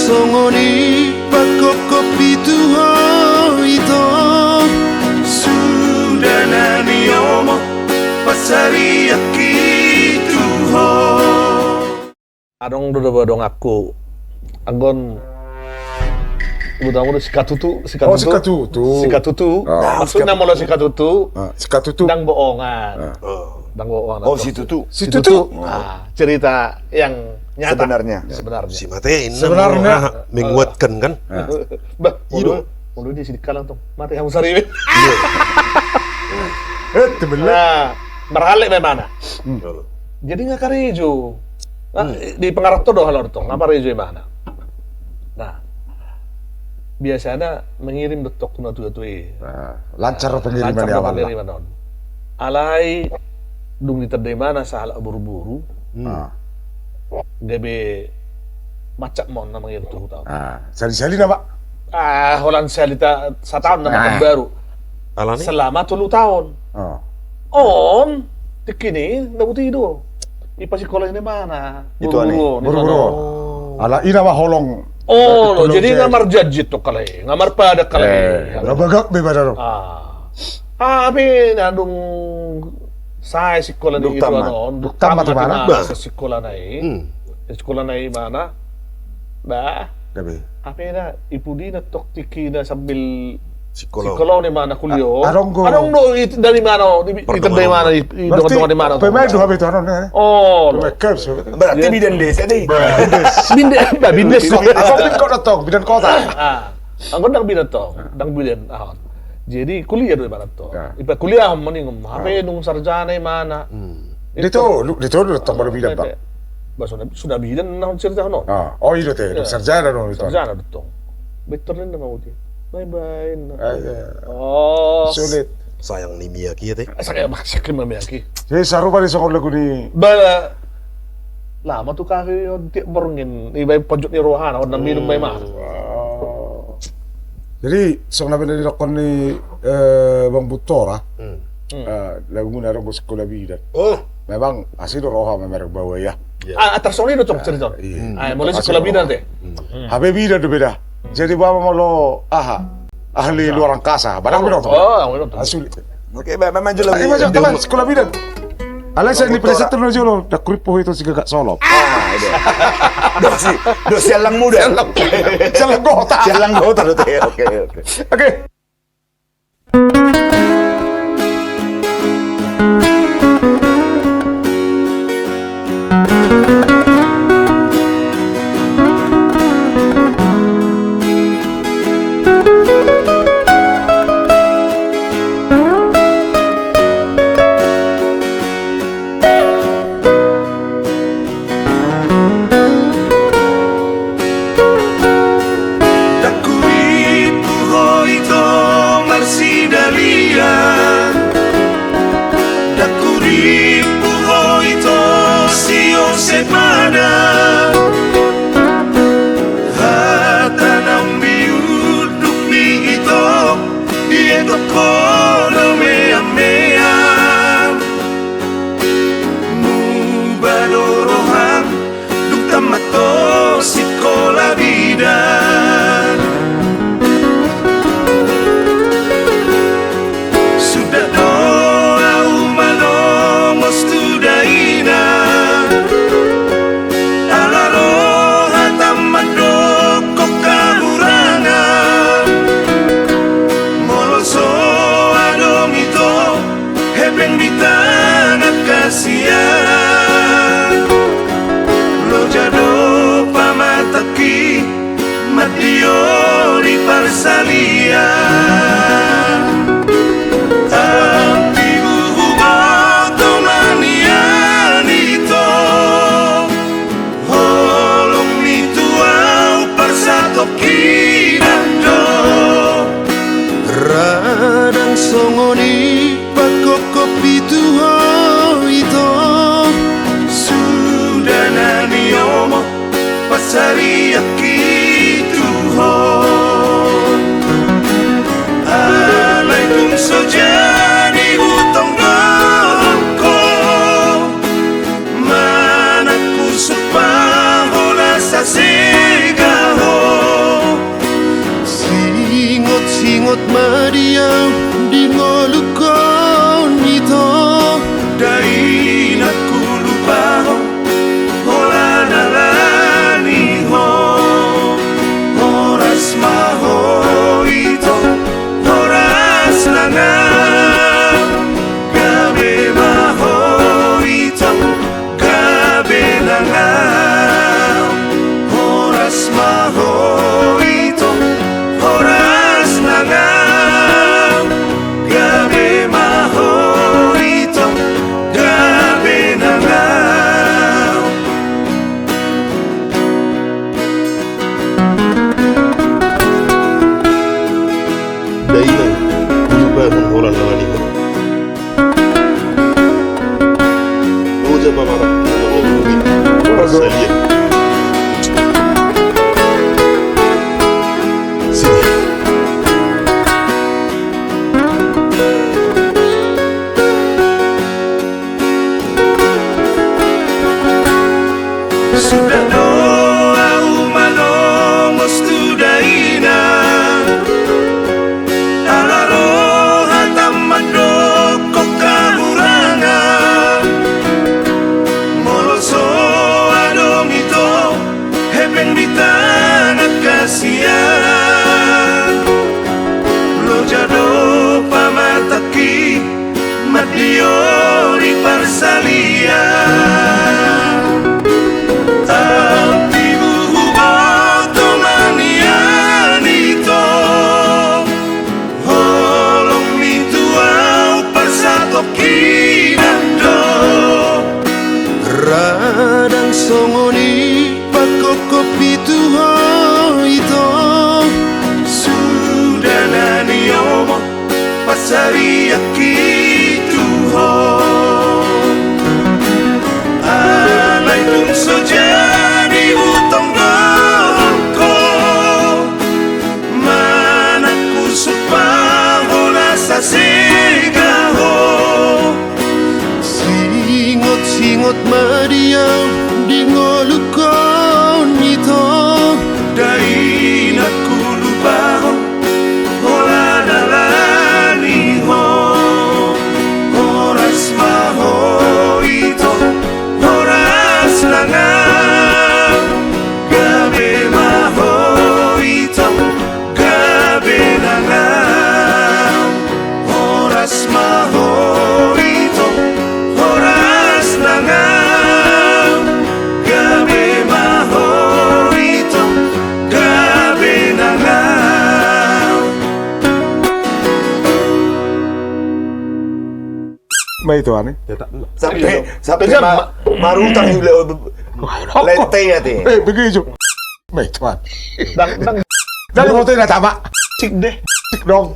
songoni pakokopi tuho ito sudah nani omo pasari aki tuho Adong dodong aku anggon udah sikatutu. Sikatutu. Maksudnya mau sikatutu. Sikatutu. Dang bohongan. Dang bohongan. Oh, si Tutu. Cerita yang nyata. Sebenarnya. Si Mate ini Sebenarnya menguatkan kan? Bah, mulu di sini kalang tuh. Mati kamu sari. Nah, berhalik bagaimana? Jadi nggak karejo. Di pengarap tuh doh halor tuh. Ngapa rejo mana? Nah, biasanya mengirim detok tuna tuh. Lancar pengiriman ya Allah. Alai dung diterdai mana salah buru-buru. DB macak mon namanya itu tahu. Sali-sali dah, Pak. Holan salita setahun nama baru. Alani? Selama 10 tahun. On tikini nabuti itu. Ipa sekolah ini mana? Itu aneh. Buru-buru. Ala ina mah holong. Oh, jadi ngamar jajit tuh kali. Ngamar pada kali. Bagak bebada. Tapi nandung saya sekolah di itu anon. Duktam mati mana? Sekolah naik. Sekolah naik mana? Bah. Gabe. Apa na ibu dina tok tiki na sambil Psikolog ni mana kuliah. Arong dari mana? Itu dari mana? Itu dari mana? Pemain dua betul anon. Oh, Berarti bidan desa deh. Bindes. Aku kau datang bidan kota. Anggon dang bidan to, dang bidan ahon. Jadi kuliah dari mana to? Ipa kuliah mending HP nung sarjana mana? Itu datang baru bidan, Pak. Sudah bidan nang cerita no. Oh iya teh, sarjana no itu. Sarjana datang. Betul ni mau dia. Bye-bye. Oh, sulit. sayang ni Miyaki ya teh. Saya maksudnya Miyaki. Jadi saru pada sokol lagu ni. Bala lama tuh kafe yon tiap berengin ibai pojok ni rohana orang minum bay mah. Jadi sok nabi dari lakon ni Bang Butora. Lagu ni narong sekolah bidan. Oh, memang asli roha memang bawa ya. Tersoni itu cok cerita. Mulai sekolah bidan teh. Habe bidan tu beda. Jadi bawa malu ahli luar angkasa. Barang bidan tu. Oh, betul. Asli. Oke, memang jelas. Macam teman sekolah bidan. Alai saya ni preset tu nojolo. Dah kuripo itu sih gak solop. Dosi sialang muda. Sialang kota. Sialang kota tu. Oke. Mana ku supa hola sa sigaho May itu ane. Ya tak. Sampai Bisa, marutang yung lete ya te. Begitu. May itu ane. Dang Dari motor na tama. cik deh. Dong.